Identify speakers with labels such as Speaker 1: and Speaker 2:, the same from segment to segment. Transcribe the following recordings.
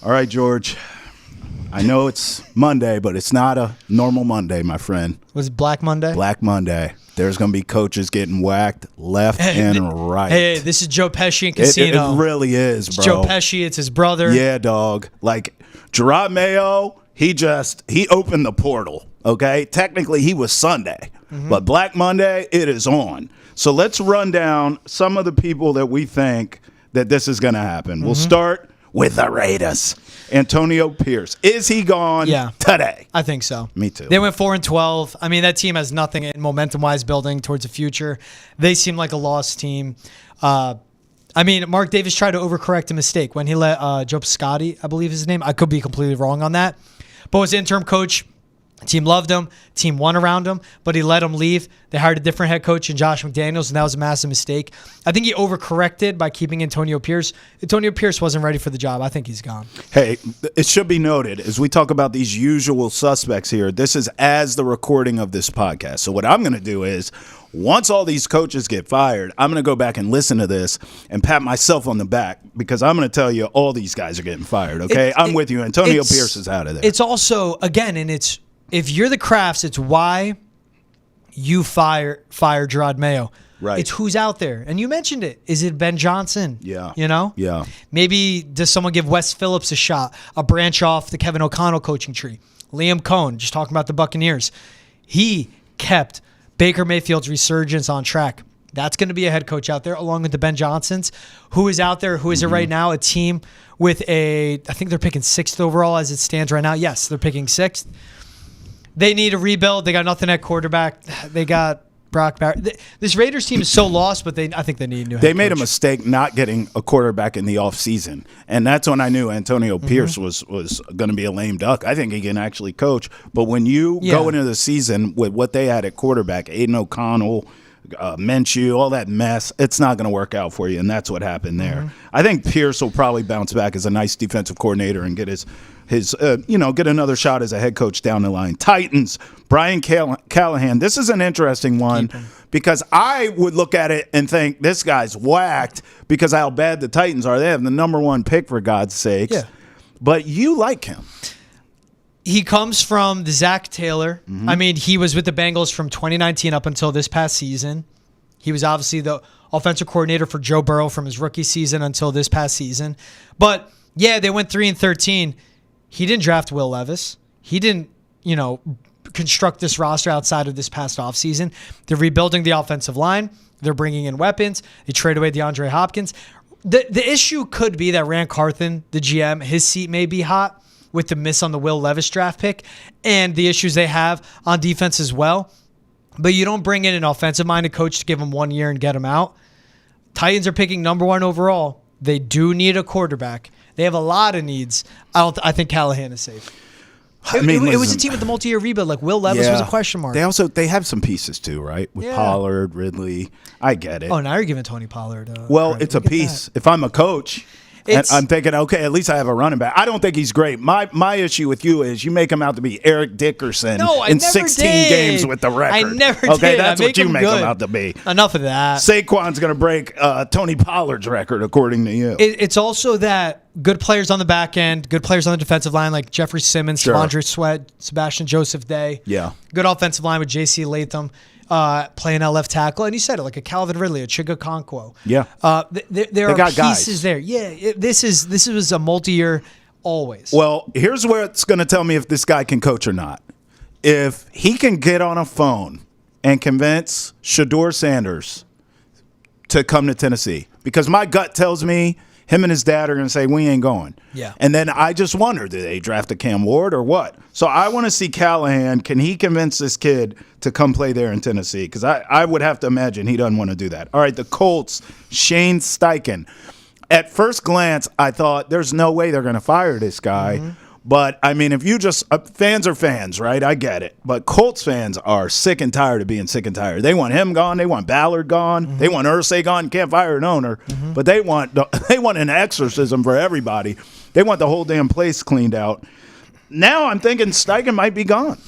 Speaker 1: All right, George. I know it's Monday, but it's not a normal Monday, my friend.
Speaker 2: Was it Black Monday?
Speaker 1: Black Monday. There's going to be coaches getting whacked left and right.
Speaker 2: Hey, this is Joe Pesci in Casino.
Speaker 1: It really is, bro.
Speaker 2: It's Joe Pesci. It's his brother.
Speaker 1: Yeah, dog. Like, Jerod Mayo, he opened the portal, okay? Technically, he was Sunday. But Black Monday, it is on. So let's run down some of the people that we think that this is going to happen. We'll start with the Raiders. Antonio Pierce. Is he gone today?
Speaker 2: I think so.
Speaker 1: Me too.
Speaker 2: They went 4-12. I mean, that team has nothing in momentum-wise building towards the future. They seem like a lost team. I mean, Mark Davis tried to overcorrect a mistake when he let Joe Piscotti, I believe is his name. I could be completely wrong on that. But as interim coach, team loved him. Team won around him, but he let him leave. They hired a different head coach in Josh McDaniels, and that was a massive mistake. I think he overcorrected by keeping Antonio Pierce. Antonio Pierce wasn't ready for the job. I think he's gone.
Speaker 1: Hey, it should be noted, as we talk about these usual suspects here, this is as the recording of this podcast. So what I'm going to do is, once all these coaches get fired, I'm going to go back and listen to this and pat myself on the back because I'm going to tell you all these guys are getting fired, okay? I'm with you. Antonio Pierce is out of there.
Speaker 2: It's also, again, and it's, if you're the Crafts, it's why you fire Jerod Mayo.
Speaker 1: Right.
Speaker 2: It's who's out there. And you mentioned it. Is it Ben Johnson?
Speaker 1: Yeah.
Speaker 2: You know?
Speaker 1: Yeah.
Speaker 2: Maybe does someone give Wes Phillips a shot, a branch off the Kevin O'Connell coaching tree? Liam Cohn, just talking about the Buccaneers. He kept Baker Mayfield's resurgence on track. That's going to be a head coach out there, along with the Ben Johnsons. Who is out there? Who is it right now? A team with I think they're picking 6th overall as it stands right now. Yes, they're picking 6th. They need a rebuild. They got nothing at quarterback. They got Brock Barrett. This Raiders team is so lost, but I think they need a new head coach.
Speaker 1: They made a mistake not getting a quarterback in the offseason, and that's when I knew Antonio Pierce was going to be a lame duck. I think he can actually coach, but when you go into the season with what they had at quarterback, Aiden O'Connell, Minshew, all that mess, it's not going to work out for you, and that's what happened there. I think Pierce will probably bounce back as a nice defensive coordinator and get his get another shot as a head coach down the line. Titans, Brian Callahan. This is an interesting one because I would look at it and think this guy's whacked because of how bad the Titans are. They have the number 1 pick, for God's sakes. Yeah. But you like him.
Speaker 2: He comes from the Zach Taylor. I mean, he was with the Bengals from 2019 up until this past season. He was obviously the offensive coordinator for Joe Burrow from his rookie season until this past season. But, yeah, they went 3-13. He didn't draft Will Levis. He didn't, construct this roster outside of this past offseason. They're rebuilding the offensive line. They're bringing in weapons. They trade away DeAndre Hopkins. The issue could be that Rand Carthen, the GM, his seat may be hot with the miss on the Will Levis draft pick and the issues they have on defense as well. But you don't bring in an offensive-minded coach to give him 1 year and get him out. Titans are picking number 1 overall. They do need a quarterback. They have a lot of needs. I think Callahan is safe. It was a team with the multi-year rebuild. Like Will Levis was a question mark.
Speaker 1: They have some pieces too, right? With Pollard, Ridley. I get it.
Speaker 2: Oh, now you're giving Tony Pollard.
Speaker 1: It's a piece. If I'm a coach, I'm thinking, okay, at least I have a running back. I don't think he's great. My issue with you is you make him out to be Eric Dickerson in 16 games with the record.
Speaker 2: I never did.
Speaker 1: Okay, that's what you make him out to be.
Speaker 2: Enough of that.
Speaker 1: Saquon's going to break Tony Pollard's record, according to you.
Speaker 2: It's also that good players on the back end, good players on the defensive line like Jeffrey Simmons, Devondre Sweat, Sebastian Joseph Day.
Speaker 1: Yeah.
Speaker 2: Good offensive line with J.C. Latham. Playing at left tackle, and you said it, like a Calvin Ridley, a Chigakonkwo.
Speaker 1: Yeah,
Speaker 2: there are pieces guys there. Yeah, this was a multi-year always.
Speaker 1: Well, here's where it's going to tell me if this guy can coach or not. If he can get on a phone and convince Shedeur Sanders to come to Tennessee, because my gut tells me him and his dad are going to say, we ain't going.
Speaker 2: Yeah.
Speaker 1: And then I just wonder, do they draft a Cam Ward or what? So I want to see Callahan. Can he convince this kid to come play there in Tennessee? Because I would have to imagine he doesn't want to do that. All right, the Colts, Shane Steichen. At first glance, I thought there's no way they're going to fire this guy. But, I mean, if you just fans are fans, right? I get it. But Colts fans are sick and tired of being sick and tired. They want him gone. They want Ballard gone. They want Irsay gone. Can't fire an owner. But they want an exorcism for everybody. They want the whole damn place cleaned out. Now I'm thinking Steichen might be gone.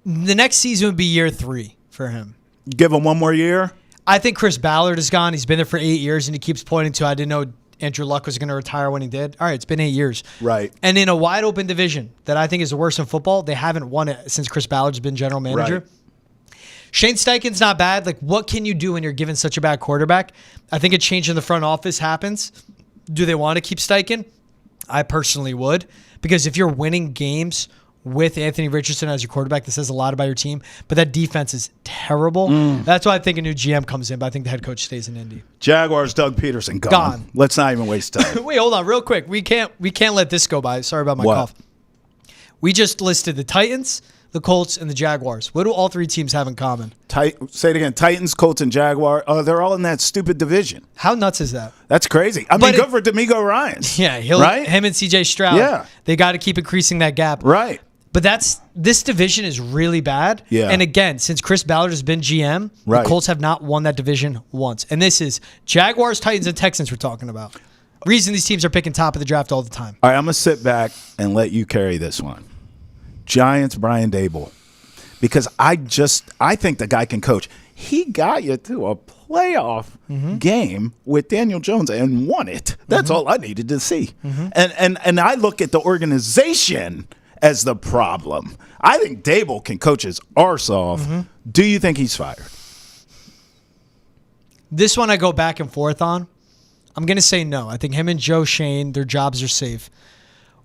Speaker 2: The next season would be year 3 for him.
Speaker 1: Give him one more year?
Speaker 2: I think Chris Ballard is gone. He's been there for 8 years, and he keeps pointing to, I didn't know Andrew Luck was going to retire when he did. All right, it's been 8 years.
Speaker 1: Right.
Speaker 2: And in a wide open division that I think is the worst in football, they haven't won it since Chris Ballard's been general manager.
Speaker 1: Right.
Speaker 2: Shane Steichen's not bad. Like, what can you do when you're given such a bad quarterback? I think a change in the front office happens. Do they want to keep Steichen? I personally would, because if you're winning games with Anthony Richardson as your quarterback, that says a lot about your team. But that defense is terrible. That's why I think a new GM comes in, but I think the head coach stays in Indy.
Speaker 1: Jaguars, Doug Peterson, gone. Let's not even waste time.
Speaker 2: Wait, hold on, real quick. We can't let this go by. Sorry about my cough. We just listed the Titans, the Colts, and the Jaguars. What do all three teams have in common?
Speaker 1: Say it again. Titans, Colts, and Jaguar. Oh, they're all in that stupid division.
Speaker 2: How nuts is that?
Speaker 1: That's crazy. I mean, good for D'Amico Ryans.
Speaker 2: Yeah, him and C.J. Stroud.
Speaker 1: Yeah.
Speaker 2: They got to keep increasing that gap.
Speaker 1: Right.
Speaker 2: But this division is really bad.
Speaker 1: Yeah.
Speaker 2: And again, since Chris Ballard has been GM, the Colts have not won that division once. And this is Jaguars, Titans, and Texans we're talking about. Reason these teams are picking top of the draft all the time.
Speaker 1: All right, I'm going to sit back and let you carry this one. Giants, Brian Daboll. Because I think the guy can coach. He got you to a playoff game with Daniel Jones and won it. That's all I needed to see. And I look at the organization as the problem. I think Daboll can coach his arse off. Do you think he's fired?
Speaker 2: This one I go back and forth on. I'm going to say no. I think him and Joe Shane, their jobs are safe.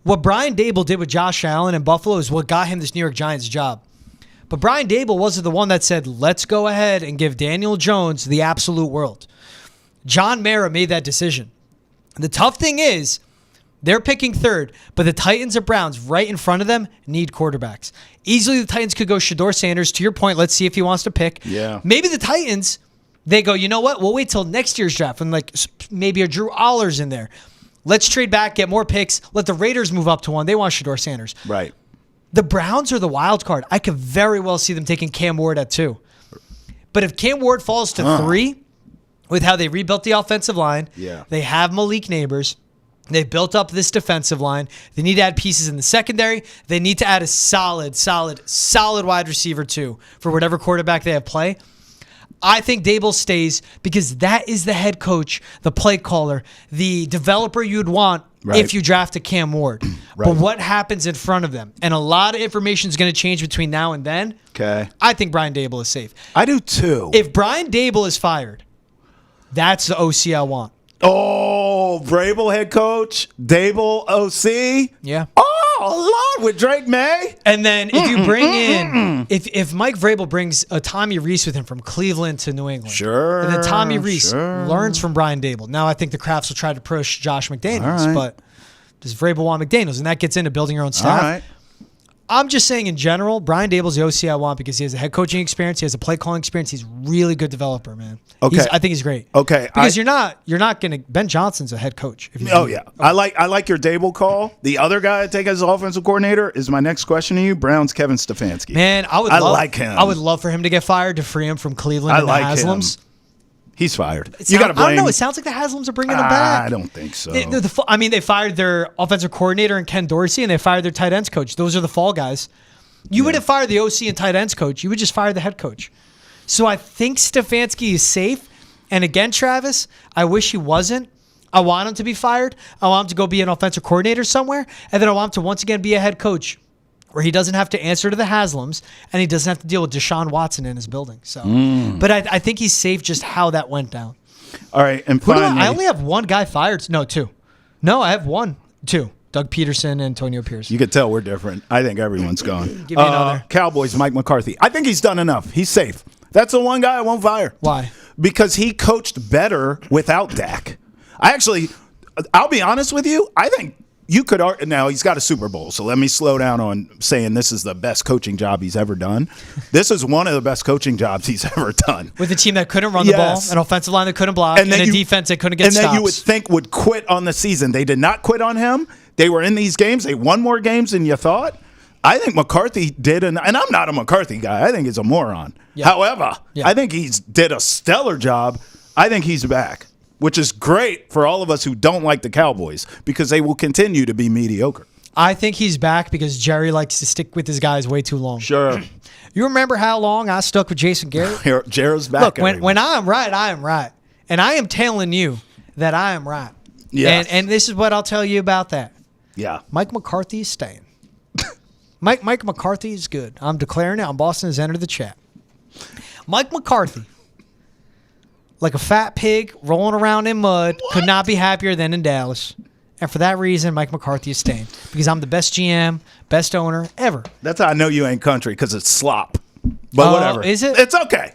Speaker 2: What Brian Daboll did with Josh Allen in Buffalo is what got him this New York Giants job. But Brian Daboll wasn't the one that said, let's go ahead and give Daniel Jones the absolute world. John Mara made that decision. The tough thing is, they're picking third, but the Titans and Browns right in front of them need quarterbacks. Easily the Titans could go Shedeur Sanders. To your point, let's see if he wants to pick.
Speaker 1: Yeah.
Speaker 2: Maybe the Titans, they go, you know what? We'll wait till next year's draft when maybe a Drew Allers in there. Let's trade back, get more picks. Let the Raiders move up to one. They want Shedeur Sanders.
Speaker 1: Right.
Speaker 2: The Browns are the wild card. I could very well see them taking Cam Ward at 2. But if Cam Ward falls to 3, with how they rebuilt the offensive line, they have Malik Neighbors, they built up this defensive line, they need to add pieces in the secondary, they need to add a solid wide receiver too for whatever quarterback they have play. I think Daboll stays because that is the head coach, the play caller, the developer you'd want if you draft a Cam Ward. But what happens in front of them? And a lot of information is going to change between now and then.
Speaker 1: Okay.
Speaker 2: I think Brian Daboll is safe.
Speaker 1: I do too.
Speaker 2: If Brian Daboll is fired, that's the OC I want.
Speaker 1: Oh, Vrabel head coach, Daboll OC.
Speaker 2: Yeah.
Speaker 1: Oh, Lord, with Drake May.
Speaker 2: And then if you bring in, if Mike Vrabel brings a Tommy Rees with him from Cleveland to New England, and then Tommy Rees learns from Brian Daboll. Now I think the Crafts will try to push Josh McDaniels, but does Vrabel want McDaniels? And that gets into building your own staff.
Speaker 1: All right.
Speaker 2: I'm just saying in general, Brian Daboll's the OC I want because he has a head coaching experience, he has a play calling experience, he's a really good developer, man.
Speaker 1: Okay.
Speaker 2: I think he's great.
Speaker 1: Okay.
Speaker 2: Because you're not going to Ben Johnson's a head coach.
Speaker 1: Yeah. Okay. I like your Daboll call. The other guy I take as offensive coordinator is my next question to you, Browns Kevin Stefanski.
Speaker 2: Man, I like
Speaker 1: him.
Speaker 2: I would love for him to get fired to free him from Cleveland and the Haslams.
Speaker 1: Him. He's fired. You got to blame.
Speaker 2: I don't know. It sounds like the Haslams are bringing him back.
Speaker 1: I don't think so.
Speaker 2: They fired their offensive coordinator and Ken Dorsey, and they fired their tight ends coach. Those are the fall guys. You wouldn't fire the OC and tight ends coach. You would just fire the head coach. So I think Stefanski is safe. And again, Travis, I wish he wasn't. I want him to be fired. I want him to go be an offensive coordinator somewhere. And then I want him to once again be a head coach where he doesn't have to answer to the Haslams and he doesn't have to deal with Deshaun Watson in his building. So, But I think he's safe just how that went down.
Speaker 1: All right. And finally,
Speaker 2: I only have one guy fired. No, 2. No, I have 2. Doug Peterson and Antonio Pierce.
Speaker 1: You could tell we're different. I think everyone's gone.
Speaker 2: Give me another.
Speaker 1: Cowboys, Mike McCarthy. I think he's done enough. He's safe. That's the one guy I won't fire.
Speaker 2: Why?
Speaker 1: Because he coached better without Dak. I'll be honest with you. I think you could – now, he's got a Super Bowl, so let me slow down on saying this is the best coaching job he's ever done. This is one of the best coaching jobs he's ever done.
Speaker 2: With a team that couldn't run the ball, an offensive line that couldn't block, and a defense that couldn't get stops.
Speaker 1: And that you would think would quit on the season. They did not quit on him. They were in these games. They won more games than you thought. I think McCarthy did, and I'm not a McCarthy guy. I think he's a moron. Yeah. However, I think he did a stellar job. I think he's back, which is great for all of us who don't like the Cowboys because they will continue to be mediocre.
Speaker 2: I think he's back because Jerry likes to stick with his guys way too long.
Speaker 1: Sure.
Speaker 2: You remember how long I stuck with Jason Garrett?
Speaker 1: Jared's back.
Speaker 2: Look, when I am right, I am right. And I am telling you that I am right.
Speaker 1: Yes.
Speaker 2: And this is what I'll tell you about that.
Speaker 1: Yeah.
Speaker 2: Mike McCarthy is staying. Mike McCarthy is good. I'm declaring it. Boston has entered the chat. Mike McCarthy, like a fat pig rolling around in mud, could not be happier than in Dallas. And for that reason, Mike McCarthy is staying. Because I'm the best GM, best owner ever.
Speaker 1: That's how I know you ain't country, because it's slop. But whatever.
Speaker 2: Is it?
Speaker 1: It's okay.